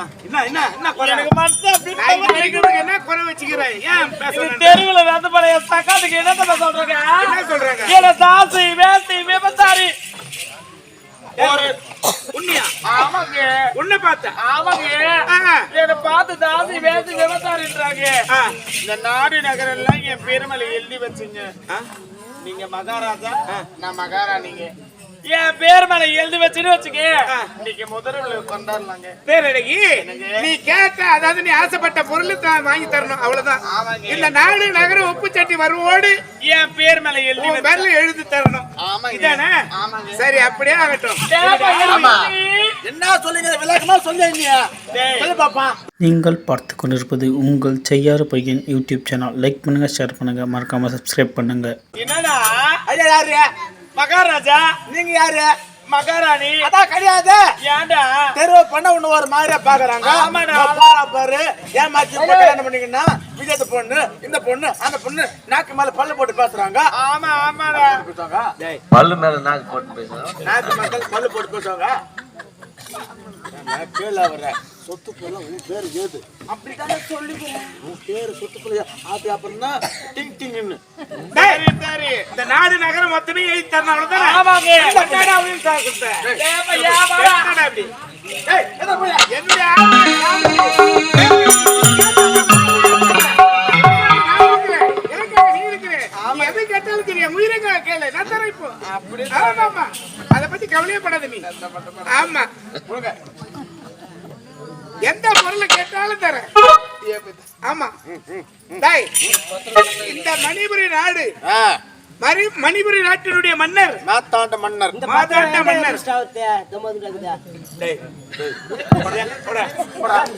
ஆமா என்ன என்ன என்ன குறை எனக்கு மட்டும் என்ன குறை வச்சுக்கிறேன் ஏன் பேசுறேன் தெருவுல வந்து பழைய சக்காத்துக்கு என்ன சொல்றாங்க என்ன சொல்றாங்க என்ன தாசி வேசி விபச்சாரி ஒரு உண்மையா ஆமாங்க உன்னை பார்த்தா ஆமாங்க என்ன பார்த்து தாசி வேசி விபச்சாரின்றாங்க இந்த நாடு நகரம் எல்லாம் என் பெருமலை எழுதி வச்சுங்க நீங்க மகாராஜா நான் மகாராணிங்க என் பேர் மேல எழுதி வச்சுன்னு வச்சுக்க இன்னைக்கு முதல்ல கொண்டாடலாங்க பேரழகி நீ கேட்ட அதாவது நீ ஆசைப்பட்ட பொருள் வாங்கி தரணும் அவ்வளவுதான் இந்த நாடு நகர உப்பு சட்டி வருவோடு என் பேர் மேல எழுதி தரணும் இதானே சரி அப்படியே ஆகட்டும் என்ன சொல்லுங்க விளக்கமா சொல்லுங்க பாப்பா. நீங்கள் பார்த்து கொண்டிருப்பது உங்கள் செய்யாறு பையன் யூடியூப் சேனல். லைக் பண்ணுங்க, ஷேர் பண்ணுங்க, மறக்காம சப்ஸ்கிரைப் பண்ணுங்க. என்னடா ஐயா யாரு மகாராஜா நீங்க யாரு மகாராணி அதான் கிடையாது ஏன்டா தெருவ பண்ண ஒண்ணு ஒரு மாதிரியா பாக்குறாங்க ஆமாடா. பாரு ஏமாத்தி கல்யாணம் பண்ணீங்கன்னா விஜயத்து பொண்ணு இந்த பொண்ணு அந்த பொண்ணு நாக்கு மேல பல்லு போட்டு பேசுறாங்க ஆமா ஆமாடா பல்லு மேல நாக்கு போட்டு பேசுறோம். நாக்கு மக்கள் பல்லு போட்டு பேசுவாங்க கேள்வி வர்ற சொத்து பொருள் உன் பேரு ஏது அப்படித்தானே சொல்லிக்கிறேன் உன் பேரு சொத்து பொருள் ஆத்தி அப்புறம் தான் டிங் டிங்னு சரி சரி இந்த நாடு நகரம் மொத்தமே எழுதி தரணும் அவ்வளவுதான் ஆமாங்க என்னடா அப்படின்னு சாப்பிட்டேன் என்னடா அப்படி ஏய் எதை போய் என்னடா எது கேட்டாலும் தெரியும் உயிரங்க கேளு நான் தரேன் இப்போ அப்படி ஆமா அத பத்தி கவலையே படாத நீ ஆமா எந்த பொருளை கேட்டாலும் தரேன் ஆமா டேய் இந்த மணிபுரி நாடு மணிபுரி நாட்டினுடைய மன்னர் மாத்தாண்ட மன்னர் மாதாண்ட மன்னர் டேய்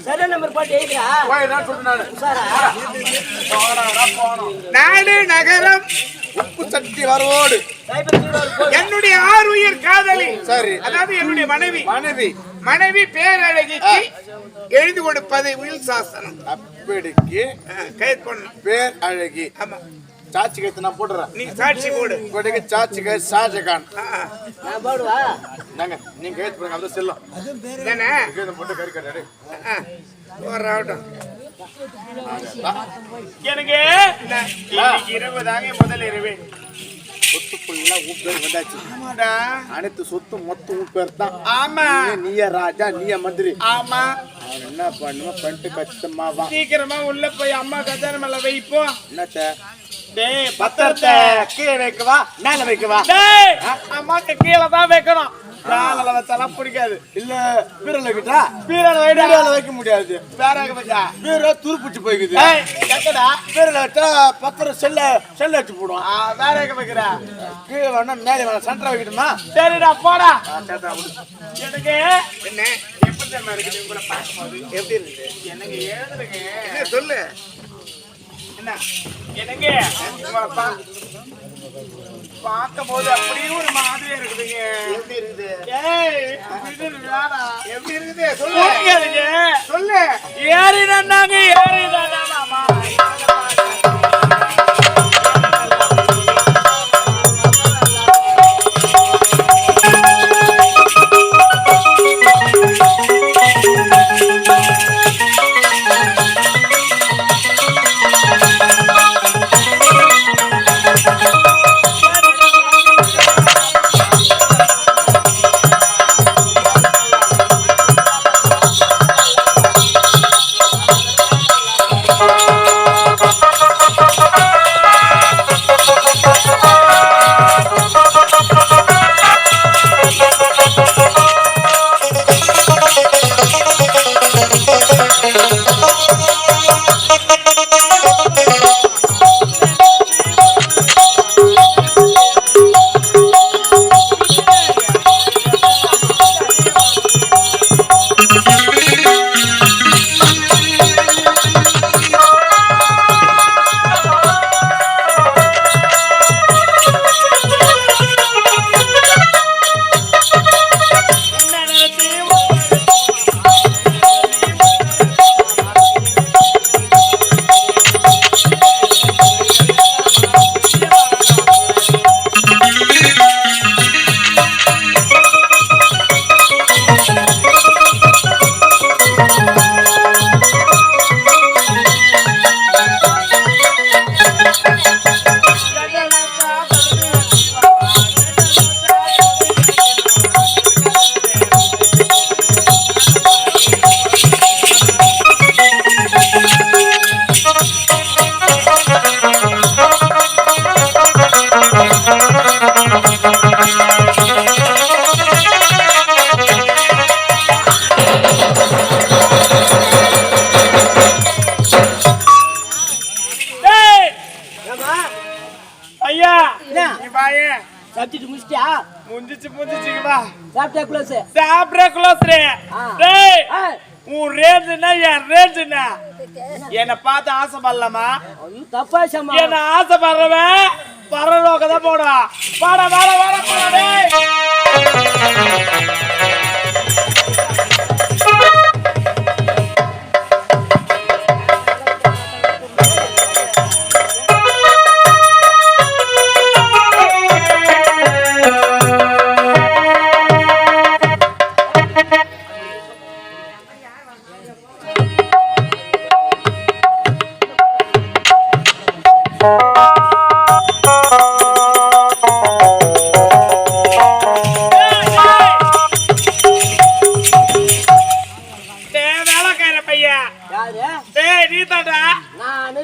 சரி நம்பர் பாட்டு எழுதியா போய் நான் சொல்றேன் நாடு நகரம் உப்பு சக்தி வரவோடு என்னுடைய ஆறுயிர் காதலி சரி அதாவது என்னுடைய மனைவி மனைவி பேரழகிக்கு எழுதி கொடுப்பது உயில் சாசனம் அப்படிக்கு கைது பண்ணு பேர் அழகி ஆமா சாட்சி கைத்து நான் போடுறேன் நீ சாட்சி போடு இப்படிக்கு சாட்சி கை ஷாஜகான் நான் பாடுவா நாங்க நீங்க கைத்து போடுங்க அது செல்லும் தானே கைத்து போட்டு கறி கட்டாரு போறாட்டும் எனக்கு இன்னைக்கு இரவு தாங்க முதல் இரவு சொத்து புள்ள உன் பேர் வந்தாச்சு அனைத்து சொத்து மொத்தம் உன் பேர் தான் ஆமா நீய ராஜா நீய மந்திரி ஆமா அவன் என்ன பண்ணுவோம் பண்ணிட்டு கஷ்டமாவா சீக்கிரமா உள்ள போய் அம்மா கல்யாணம் மேல வைப்போம் என்னத்த டேய் பத்திரத்தை கீழே வைக்கவா மேல வைக்கவா டேய் அம்மாக்கு கீழே தான் வைக்கணும் மேல வச்சாலாம் பிடிக்காது இல்ல பீரல கிட்டா பீரல பீரல வைக்க முடியாது வேற எங்க வச்சா பீரல துருப்பிச்சு போய்க்குது டேய் கட்டடா பீரல வச்சா பத்திரம் செல்ல வச்சு போடும் வேற எங்க வைக்கிற கீழே வேணா மேலே வேணா சென்டரா வைக்கணுமா சரிடா போடா எனக்கு என்ன எப்படி தெரியுமா இருக்குது உங்களை பார்க்கும்போது எப்படி இருக்கு எனக்கு எழுதுறீங்க என்ன சொல்லு என்ன எனக்கு உங்களை பார்க்கும் போது அப்படியே ஒரு மாதிரியா இருக்குதுங்க எப்படி இருக்குது ஏய் இது வேணா எப்படி இருக்குது சொல்லு சொல்லு ஏறி நன்னாங்க ஏறி மாமா சாப்பிட்டா க்ளோஸ். சாப்பிட க்ளோஸ். டேய் உன் ரேஞ்சுனா என் ரேஞ்சுனா என்ன பார்த்து ஆசைப்படலாமா? தப்பா சமா என்ன ஆசைப்படுறவன் பரலோகதான் போடா. வாடா வாடா வாடா போடா டேய்.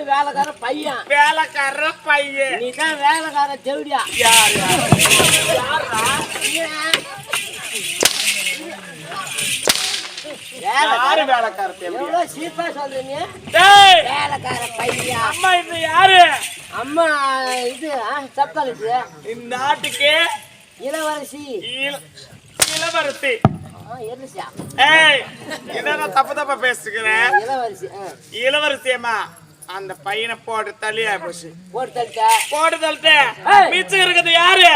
வேலைக்கார பையன். வேலைக்கார பையன். நீ தான் வேலைக்கார செவிடியா? யாரு வேலைக்கார எவ்வளவு சீப்பா சொல்றீங்க? வேலைக்கார பையன். அம்மா இது யாரு? அம்மா இது சப்காலிச்சு இந்த நாட்டுக்கு இளவரசி. இளவரசி. ஏய் என்ன தப்பு தப்பா பேசுகிறேன்? இளவரசி. இளவரசியம்மா அந்த பையனை போட்டு தள்ளியா போச்சு. போட்டு தள்ளிட்ட மிச்சம் இருக்குது யாரு?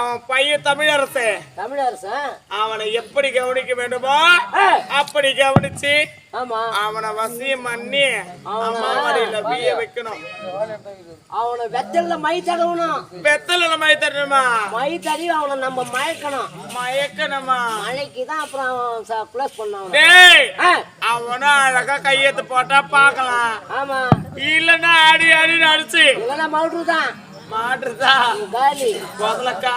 அவன் பையன் தமிழரசு. அவனை எப்படி கவனிக்க வேண்டுமோ அப்படி கவனிச்சு அவனை வசியம் பண்ணி அம்மாவடியில வீய வைக்கணும். அவனை வெத்தல மை தடவணும். வெத்தல மை தடணுமா? மை தடவி அவனை நம்ம மயக்கணுமா? மழைக்குதான் அப்புறம் க்ளோஸ் பண்ணணும். டேய் அவனும் அழகா கையெழுத்து போட்டா பாக்கலாம். ஆமா இல்லன்னா அடி அடி அடிச்சு இல்லன்னா மவுட்டுதான் மாட்டுதான் காலி முதலக்கா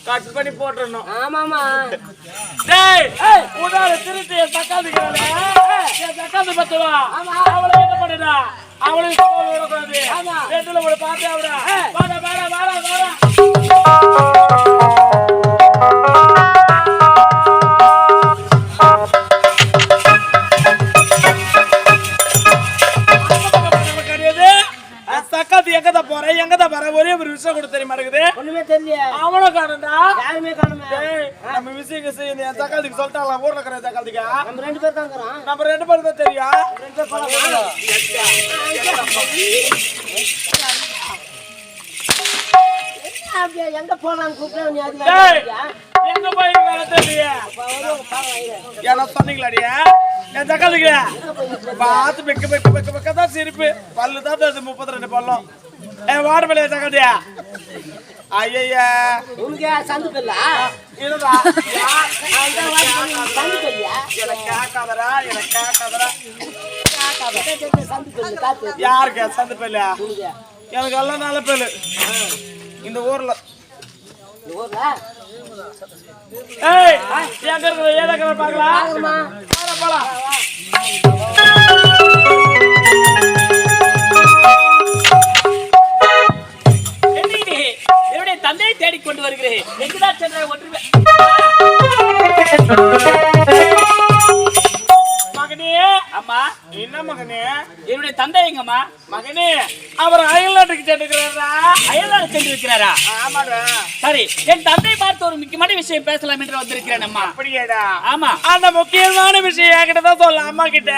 கட் பண்ணி போட்டுறணும். ஆமாமா டேய் உடால திருத்தி தக்காதிக்கறல தக்காதி பத்துவா அவளை என்ன பண்ணுடா? அவளுக்கு ஓடுறது ரெண்டுல ஒரு பாத்து அவடா. வாடா வாடா வாடா வாடா. எங்கதான் வர ஒரே ஒரு விஷயம் கூட தெரியுமா இருக்குது? ஒண்ணுமே தெரியல. அவனும் காணும்டா. யாருமே காணுமே. நம்ம விஷயம் என் தக்காதிக்கு சொல்லிட்டாங்களா? ஊர்ல இருக்கிற தக்காதிக்கா நம்ம 2 பேர் தான் இருக்கறோம். நம்ம 2 பேர் தான் தெரியும். 2 பேர் போலாம். எங்க போலாம் கூப்பிட நீ அது எங்க போய் வேலை தெரியல. என்ன சொன்னீங்களாடியா? என் தக்காதிக்கு பார்த்து பெக்கதான் சிரிப்பு. பல்லு தான் 32 பல்லம். வாடு மேலே தக்காதியா? ஐயா உனக்கு சந்து பில்ல இதுடா சந்து பில்ல எனக்கு காக்காதரா சந்து பில்ல காத்து யாருக்கு சந்து பில்ல? எனக்கு எல்லாம் நல்ல பில்லு இந்த ஊர்ல. ஏய் எங்க இருக்கு? ஏதா பாக்கலாம் போலாம். என்னுடைய தந்தையை தேடிக்கொண்டு வருகிறேன். எங்குதான் சென்ற ஒன்றுமே மகனே. அம்மா என்ன மகனே? என்னுடைய தந்தை எங்கம்மா? மகனே அவர் அயல்நாட்டுக்கு சென்றுக்கிறாரா? அயல்நாடு சென்றிருக்கிறாரா? ஆமாடா. சரி என் தந்தை பார்த்து ஒரு முக்கியமான விஷயம் பேசலாம் என்று வந்திருக்கிறேன் அம்மா. அப்படியேடா? ஆமா அந்த முக்கியமான விஷயம் என்கிட்ட தான் சொல்ல அம்மா கிட்ட.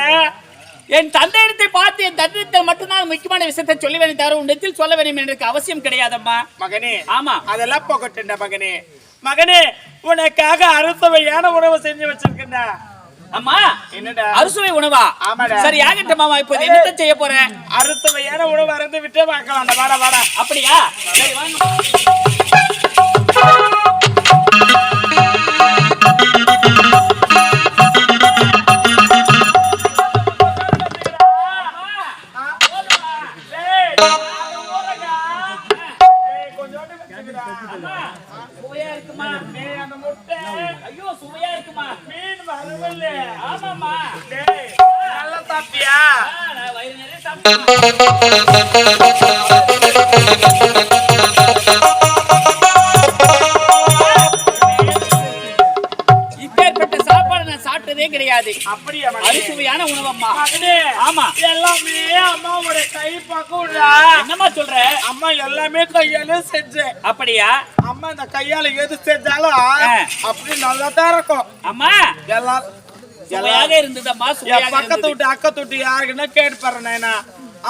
என் தந்தையிடத்தை பார்த்து என் தந்தையிடத்தில் மட்டும்தான் முக்கியமான விஷயத்தை சொல்ல வேண்டும், தவிர உன்னிடத்தில் சொல்ல வேண்டும் என்று அவசியம் கிடையாதம்மா. மகனே ஆமா அதெல்லாம் போகட்டுண்டா மகனே. மகனே உனக்காக அறுசுவையான உணவு செஞ்சு வச்சிருக்கேன்டா. அம்மா என்னடா? அறுசுவை உணவா? ஆமாடா. சரி ஆகட்டும் மாமா. இப்போது என்னத்தை செய்ய போறேன்? அறுசுவையான உணவு அருந்து விட்டே பார்க்கலாம். வாடா வாடா. அப்படியா? சரி வாங்க. சுவையா இருக்குமா? அந்த முட்டை ஐயோ சுவையா இருக்குமா? மீன் வரவில்ல. ஆமாமா. நல்லா சாப்பிட்டியா? நான் வயிறு நிறைய சாப்பிட்டேன். இப்பேற்பட்ட சாப்பாடு நான் சாப்பிட்டதே கிடையாது. அப்படியா? அப்படியா மகனே? அறுசுவையான உணவம்மா. மகனே, ஆமா. எல்லாமே அம்மாவோட கை பக்குவம்டா. என்னம்மா சொல்ற? அம்மா எல்லாமே கையால செஞ்சேன். அப்படியா? அம்மா இந்த கையால எது செஞ்சாலும் அப்படி நல்லா தான் இருக்கும். அம்மா எல்லாம் சுவையாக இருந்ததம்மா. சுவையாக பக்கத்து இருந்தது. விட்டு அக்கத்து விட்டு யாருக்குன்னா கேட்டு பாருண்ணா,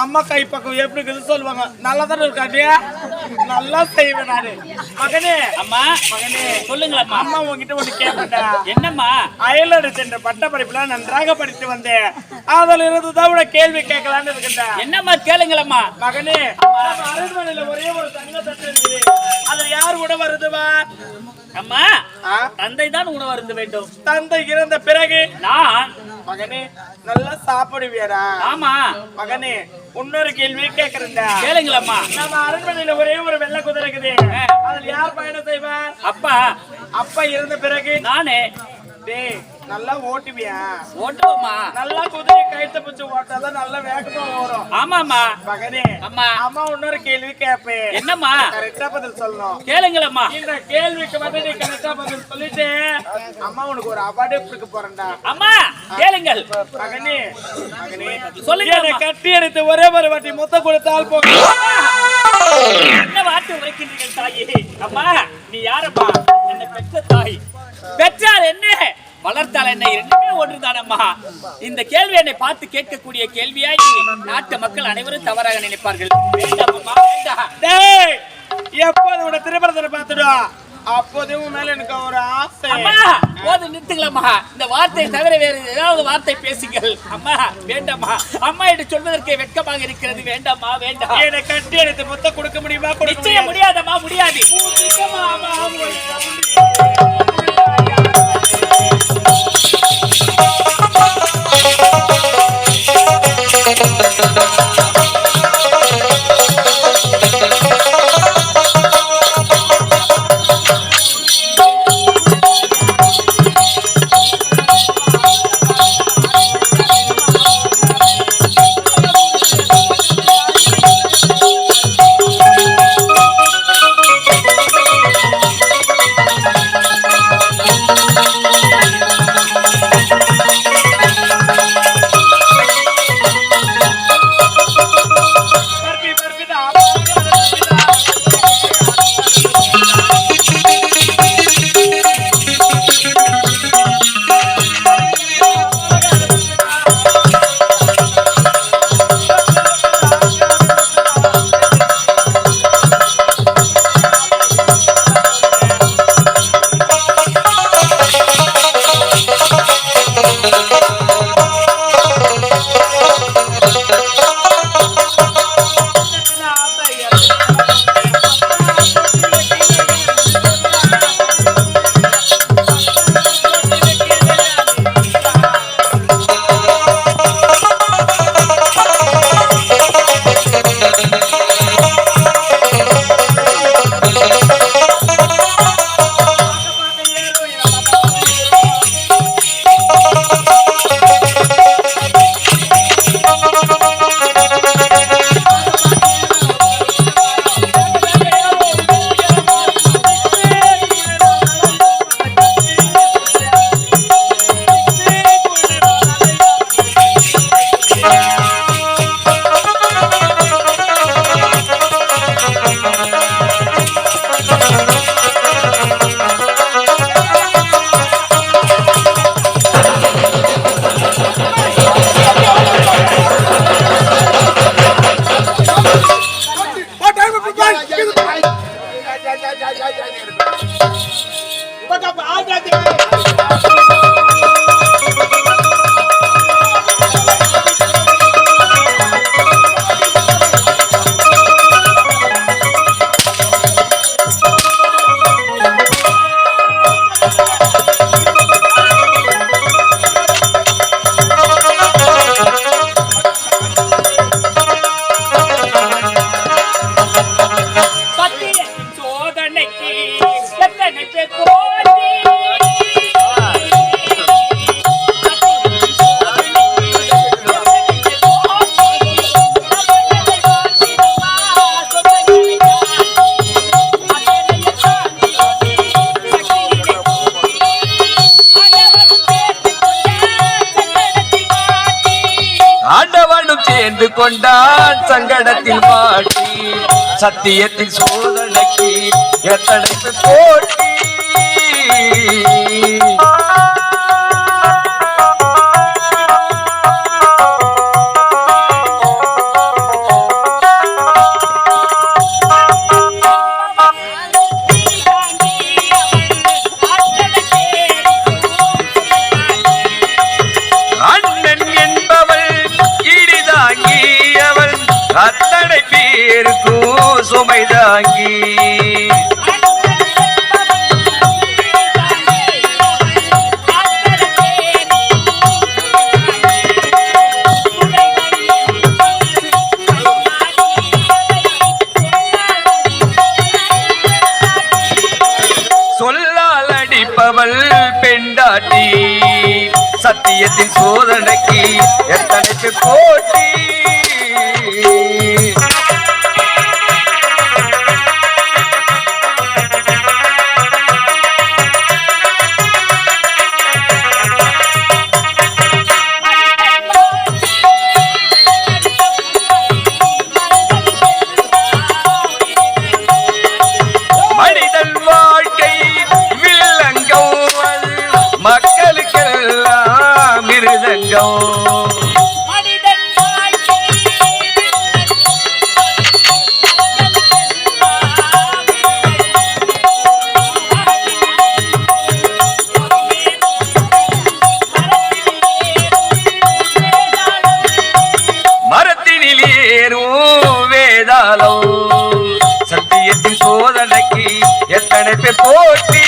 அம்மா கை பக்கம் எப்படி இருக்குன்னு சொல்லுவாங்க. நல்லா தானே இருக்காட்டியா? நல்லா செய்வேன் நானு. மகனே, அம்மா மகனே சொல்லுங்களம்மா. அம்மா உங்ககிட்ட ஒண்ணு கேட்பேன்டா. என்னம்மா? அயலோடு சென்ற பட்ட படிப்புலாம் நன்றாக படித்து வந்தேன். அதில் இருந்துதான் உன கேள்வி கேட்கலான்னு இருக்கேன்டா. என்னம்மா கேளுங்களம்மா. மகனே, நம்ம அரண்மனையில ஒரே ஒரு தங்க தட்டு இருக்குது. அதுல யார் கூட வருதுவா? அம்மா தந்தை தான் உணவு அருந்த வேண்டும். தந்தை இறந்த பிறகு நான் மகனே நல்லா சாப்பிடுவியாரா? ஆமா. மகனே, இன்னொரு கேள்வி கேக்குறேன்டா. கேளுங்களம்மா. நம்ம அரண்மனையில ஒரே ஒரு வெள்ளை குதிரை இருக்குது. அதுல யார் பயணம் செய்வார்? அப்பா. அப்பா இறந்த பிறகு நானே. டேய், நல்லா ஓட்டுவியா? ஓட்டுவோம்மா. நல்லா குதிரை கயிற்று பிடிச்சு ஓட்டாதான் நல்லா வேகமா ஓடும். ஆமாம்மா. மகனே, அம்மா. அம்மா இன்னொரு கேள்வி கேட்பேன். என்னம்மா? கரெக்டா பதில் சொல்லணும். கேளுங்களம்மா. இந்த கேள்விக்கு வந்து நீ கரெக்டா பதில் சொல்லிட்டு அம்மா உனக்கு ஒரு அவார்டே கொடுக்க போறேன்டா. அம்மா கேளுங்கள். மகனே, மகனே சொல்லுங்க. என்னை கட்டி எடுத்து ஒரே ஒரு வாட்டி முத்த கொடுத்தால் போகும். என்ன வார்த்தை உரைக்கின்றீர்கள் தாயே? அம்மா நீ யாரம்மா? என்ன பெற்ற தாய். பெற்றால் என்ன, வளர்த்தால் என்ன, இரண்டுமே ஒன்றுதானம்மா. இந்த கேள்வி என்னை பார்த்து கேட்கக்கூடிய கேள்வியாய் நாட்டு மக்கள் அனைவரும் தவறாக நினைப்பார்கள். வேண்டாம் அம்மா, வேண்டாம். டேய், எப்போது உன திருமணத்தை பார்த்துடா அப்போதே உன் மேல எனக்கு ஒரு ஆசை. அம்மா போது நிறுத்துங்களம்மா. இந்த வார்த்தை தவிர வேறு ஏதாவது வார்த்தை பேசுங்கள். அம்மா வேண்டாம்மா. அம்மா என்று சொல்வதற்கு வெட்கமாக இருக்கிறது. வேண்டாம்மா, வேண்டாம். என்னை கட்டி எடுத்து முத்த கொடுக்க முடியுமா? நிச்சயம் முடியாதம்மா, முடியாது. பயந்து கொண்டான் சங்கடத்தில் மாட்டி சத்தியத்தின் சோதனைக்கு எத்தனை போட்டி அத்தனை பேருக்கும் சுமைதாங்கி சொல்லால் அடிப்பவள் பெண்டாட்டி சத்தியத்தின் சோதனைக்கு எத்தனைக்கு போட்டி மனிதன் வாழ்க்கை வில்லங்கம் மக்களுக்கெல்லாம் மிருதங்கம் சத்தியத்தின் சோதனைக்கு எத்தனை பேர் போட்டி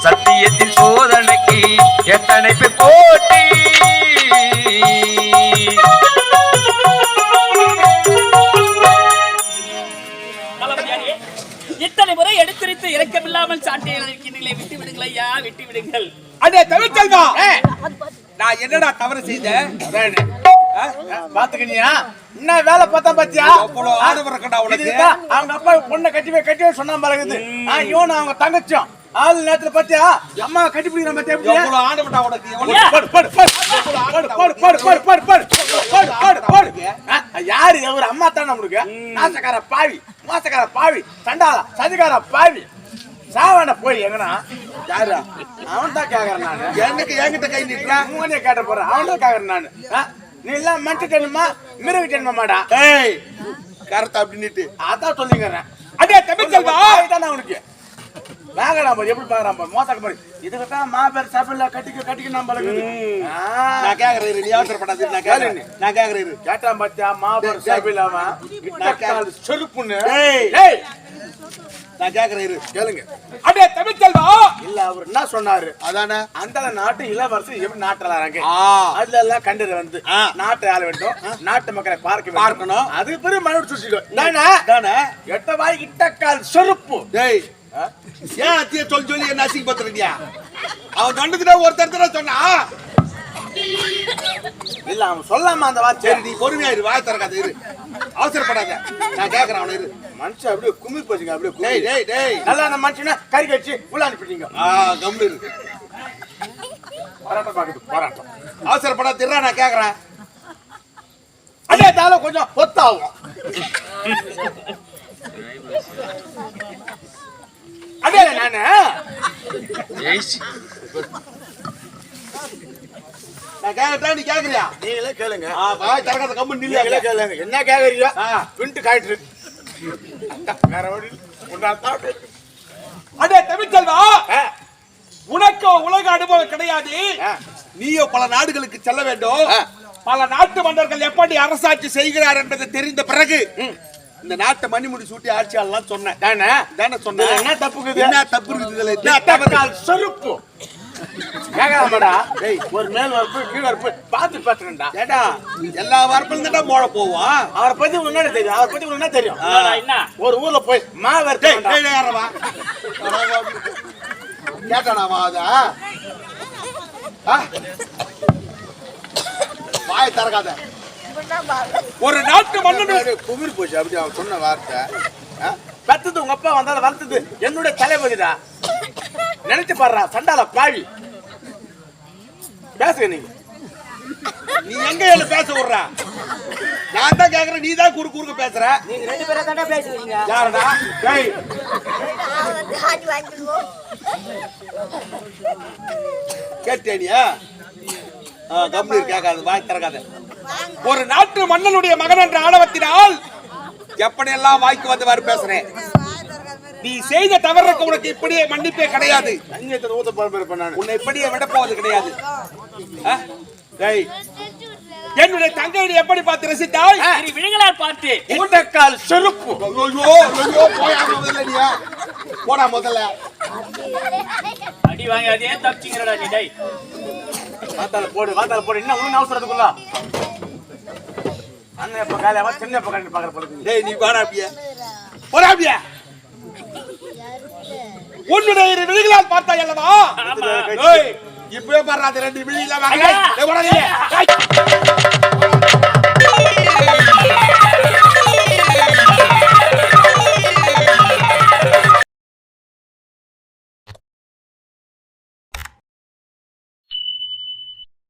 சத்தியத்தின் சோதனைக்கு எத்தனை பேர் போட்டி இத்தனை முறை எடுத்துரைத்து இறக்கமில்லாமல் சாட்டையை இருக்கின்றீர்களே, விட்டு விடுங்கள் ஐயா, விட்டு விடுங்கள். அடே தமிழ்ச்செல்வா, நான் என்னடா தவறு செய்தேன்? பாத்துக்கினியா என்ன வேலை பார்த்தா பாத்தியா? அவங்க அப்பா பொண்ணை கட்டிவே சொன்னா பழகுது. இவன் அவங்க தங்கச்சியும் ஆளு நேரத்துல பாத்தியா அம்மா கட்டி பிடிக்கிற பாத்தியா? யாரு ஒரு அம்மா தானே உங்களுக்கு? நாசக்கார பாவி, மோசக்கார பாவி, சண்டாளா சதிகார பாவி, சாவான போய் எங்கனா யாரு? அவன் தான் கேக்குறேன் நானு. என்கிட்ட கை நீட்டுறேன், மூணே கேட்ட போறேன். அவன் தான் கேக்குறேன் நானு. நீ எல்லாம் மனுஷ ஜென்மமா மிருக ஜென்மமாடா? ஏய் கரெக்டா அப்படின்னுட்டு அதான் சொல்லிக்கிறேன். அடே தமிழ்ச்செல்வா, தானே அவனுக்கு வேகடா பாரு, எப்படி பாக்குறான் மோசக்க பாரு. இதுக்கிட்ட மாபெரும் சபையில கட்டிக்க நம்ம நான் கேக்குறேன். நீ அவசரப்படாது, நான் கேக்குறேன். கேட்டா பாத்தியா மாபெரும் சபையில அவன் செருப்புன்னு. நான் கேக்குறேன், கேளுங்க. அடே தமிழ்ச்செல்வா, இல்ல அவர் என்ன சொன்னாரு? அதானே அந்த நாட்டு இளவரசு எப்படி நாட்டுறாங்க அதுல எல்லாம் கண்டது வந்து நாட்டை ஆள வேண்டும், நாட்டு மக்களை பார்க்கணும். அது பெரிய மனு சுற்றிடும். எட்ட வாய் கிட்ட கால் செருப்பு. ஏன் அத்திய சொல்லி என்ன அசிங்கப்படுத்துறியா? அவன் கண்டுக்கிட்ட ஒருத்தர் சொன்னா இல்ல, அவன் சொல்லாம அந்த வார்த்தை. சரி நீ பொறுமையா இரு, வாய் திறக்காத இரு, அவசரப்படாத. நான் கேக்குறேன் அவன இரு. மனுஷன் அப்படியே கும்மி போச்சுங்க, அப்படியே நல்லா அந்த மனுஷனை கறி கட்சி உள்ள அனுப்பிட்டீங்க. கம்பு இரு, போராட்டம் பாக்குது, போராட்டம். அவசரப்படாத திருறா, நான் கேக்குறேன். அதே தால கொஞ்சம் ஒத்தாகும். அதே நானு நான் கேக்குறேன், நீ கேக்குறியா? நீங்களே கேளுங்க. வாய் திறக்காத கம்பு நில்ல, கேளுங்க. என்ன கேக்குறீங்க? பிரிண்ட் காயிட்டு வேற வழி. அடே தமிழ்ச்செல்வா, உனக்கு உலக அனுபவம் கிடையாது. நீயோ பல நாடுகளுக்கு செல்ல வேண்டும், பல நாட்டு மன்னர்கள் எப்படி அரசாட்சி செய்கிறார் என்பதை தெரிந்த பிறகு இந்த நாட்டை மணிமுடி சூட்டி ஆட்சியாளர்லாம் சொன்னேன். தானே சொன்னேன். என்ன தப்புக்குது? என்ன தப்பு இருக்குது இதுல? என்ன தவறு? தவறு செருப்பு கேட்கலாமாடா? ஒரு மேல் வரப்பு கீழ் வரப்பு பார்த்து பேசுறேன்டா. ஏடா எல்லா வரப்பிலும் தான்டா மோட போவோம். அவரை பத்தி உங்களுக்கு என்ன தெரியும்? அவரை பத்தி உங்களுக்கு என்ன தெரியும்? என்ன ஒரு ஊர்ல போய் மாவட்ட கேட்டானாமா அத வாய் திறக்காத. ஒரு நாட்டு மன்னன் குமிர் போச்சு அப்படி அவன் சொன்ன வார்த்தை. பெத்தது உங்க அப்பா வந்தாலும் வளர்த்தது என்னுடைய தலைவலிடா. நினைச்சு பாடுறா சண்டால பாவி. பேசுங்க நீங்க. நீ எங்க என்ன பேச விடுற? நான் தான் கேக்குறேன், நீ தான் குறுக்க பேசுற. நீங்க 2 பேரும் தானே பேசுவீங்க. யாருடா? டேய் கேட்டியா? கம்பீர் கேட்காது, வாய் திறக்காத. ஒரு நாட்டு மன்னனுடைய மகன் என்ற ஆணவத்தினால் எப்படி எல்லாம் வாய்க்கு வந்தவாறு பேசுறேன். நீ செய்த தவறுக்கு உனக்கு இப்படியே மன்னிப்பே கிடையாது. அந்நியத்தை ஊத்த பண்ணானு உன்னை இப்படியே விட போவது கிடையாது. டேய், என்னுடைய தங்கையை எப்படி பார்த்து ரசித்தாய்? இரு விழிகளால் பார்த்து ஊட்டக்கால் செருப்பு. போடா முதல்ல. அடி வாங்கி அதே தப்பிச்சுங்கிறடா நீ. டேய் வாத்தால போடு என்ன ஒண்ணு அவசரத்துக்குள்ள அண்ணன் எப்ப காலையாவா சின்ன எப்ப காலையில் பாக்குற பொழுது. டேய் நீ வாடா அப்படியே. போடா அப்படியே. உன்னுடைய இரு விழிகளால் பார்த்தாய் அல்லவா? இப்பவே பாடுறாது 2 விழிகளா வாங்க.